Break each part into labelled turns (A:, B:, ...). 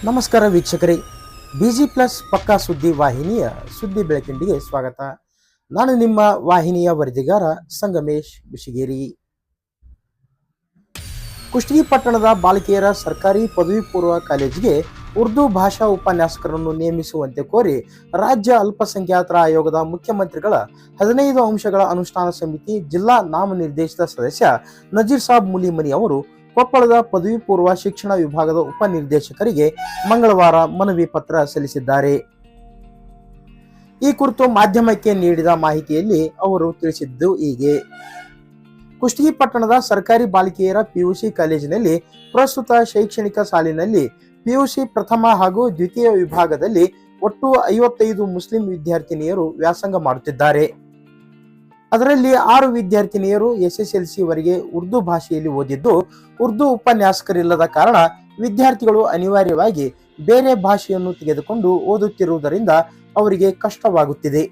A: ನಮಸ್ಕಾರ ವೀಕ್ಷಕರೇ, busy plus ಪಕ್ಕಾ ಸುದ್ದಿ ವಾಹಿನಿಯ ಸುದ್ದಿ ಬೆಳಕಿಂಡಿಗೆ ಸ್ವಾಗತ. ನಾನು ನಿಮ್ಮ ವಾಹಿನಿಯ ವರದಿಗಾರ ಸಂಗಮೇಶ್ ಬಿಶಿಗೇರಿ. ಕುಷ್ಟಗಿ ಪಟ್ಟಣದ ಬಾಲಕಿಯರ ಸರ್ಕಾರಿ ಪದವಿ ಪೂರ್ವ ಕಾಲೇಜಿಗೆ ಉರ್ದು ಭಾಷಾ ಉಪನ್ಯಾಸಕರನ್ನು ನೇಮಿಸುವಂತೆ ಕೋರಿ ರಾಜ್ಯ ಅಲ್ಪಸಂಖ್ಯಾತರ ಆಯೋಗದ ಮುಖ್ಯಮಂತ್ರಿಗಳ 15 ಅಂಶಗಳ ಅನುಷ್ಠಾನ ಸಮಿತಿ ಜಿಲ್ಲಾ ನಾಮನಿರ್ದೇಶಿತ ಸದಸ್ಯ ನಜೀರ್ ಸಾಬ್ ಮುಲಿಮನಿ ಅವರು ಕೊಪ್ಪಳದ ಪದವಿ ಪೂರ್ವ ಶಿಕ್ಷಣ ವಿಭಾಗದ ಉಪನಿರ್ದೇಶಕರಿಗೆ ಮಂಗಳವಾರ ಮನವಿ ಪತ್ರ ಸಲ್ಲಿಸಿದ್ದಾರೆ. ಈ ಕುರಿತು ಮಾಧ್ಯಮಕ್ಕೆ ನೀಡಿದ ಮಾಹಿತಿಯಲ್ಲಿ ಅವರು ತಿಳಿಸಿದ್ದು ಹೀಗೆ. ಕುಷ್ಟಗಿ ಪಟ್ಟಣದ ಸರ್ಕಾರಿ ಬಾಲಿಕೆಯರ ಪಿಯುಸಿ ಕಾಲೇಜಿನಲ್ಲಿ ಪ್ರಸ್ತುತ ಶೈಕ್ಷಣಿಕ ಸಾಲಿನಲ್ಲಿ ಪಿಯುಸಿ ಪ್ರಥಮ ಹಾಗೂ ದ್ವಿತೀಯ ವಿಭಾಗದಲ್ಲಿ ಒಟ್ಟು 55 ಮುಸ್ಲಿಂ ವಿದ್ಯಾರ್ಥಿನಿಯರು ವ್ಯಾಸಂಗ ಮಾಡುತ್ತಿದ್ದಾರೆ. ಅದರಲ್ಲಿ 6 ವಿದ್ಯಾರ್ಥಿನಿಯರು SSLC ವರೆಗೆ ಉರ್ದು ಭಾಷೆಯಲ್ಲಿ ಓದಿದ್ದು, ಉರ್ದು ಉಪನ್ಯಾಸಕರಿಲ್ಲದ ಕಾರಣ ವಿದ್ಯಾರ್ಥಿಗಳು ಅನಿವಾರ್ಯವಾಗಿ ಬೇರೆ ಭಾಷೆಯನ್ನು ತೆಗೆದುಕೊಂಡು ಓದುತ್ತಿರುವುದರಿಂದ ಅವರಿಗೆ ಕಷ್ಟವಾಗುತ್ತಿದೆ.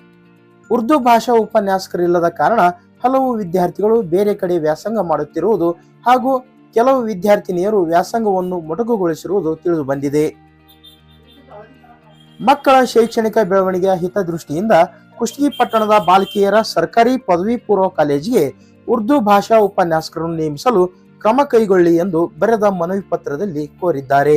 A: ಉರ್ದು ಭಾಷಾ ಉಪನ್ಯಾಸಕರಿಲ್ಲದ ಕಾರಣ ಹಲವು ವಿದ್ಯಾರ್ಥಿಗಳು ಬೇರೆ ಕಡೆ ವ್ಯಾಸಂಗ ಮಾಡುತ್ತಿರುವುದು ಹಾಗೂ ಕೆಲವು ವಿದ್ಯಾರ್ಥಿನಿಯರು ವ್ಯಾಸಂಗವನ್ನು ಮೊಟಕುಗೊಳಿಸಿರುವುದು ತಿಳಿದು ಬಂದಿದೆ. ಮಕ್ಕಳ ಶೈಕ್ಷಣಿಕ ಬೆಳವಣಿಗೆಯ ಹಿತದೃಷ್ಟಿಯಿಂದ ಕುಷ್ಟಗಿ ಪಟ್ಟಣದ ಬಾಲಕಿಯರ ಸರ್ಕಾರಿ ಪದವಿ ಪೂರ್ವ ಕಾಲೇಜಿಗೆ ಉರ್ದು ಭಾಷಾ ಉಪನ್ಯಾಸಕರನ್ನು ನೇಮಿಸಲು ಕ್ರಮ ಕೈಗೊಳ್ಳಿ ಎಂದು ಬರೆದ ಮನವಿ ಪತ್ರದಲ್ಲಿ ಕೋರಿದ್ದಾರೆ.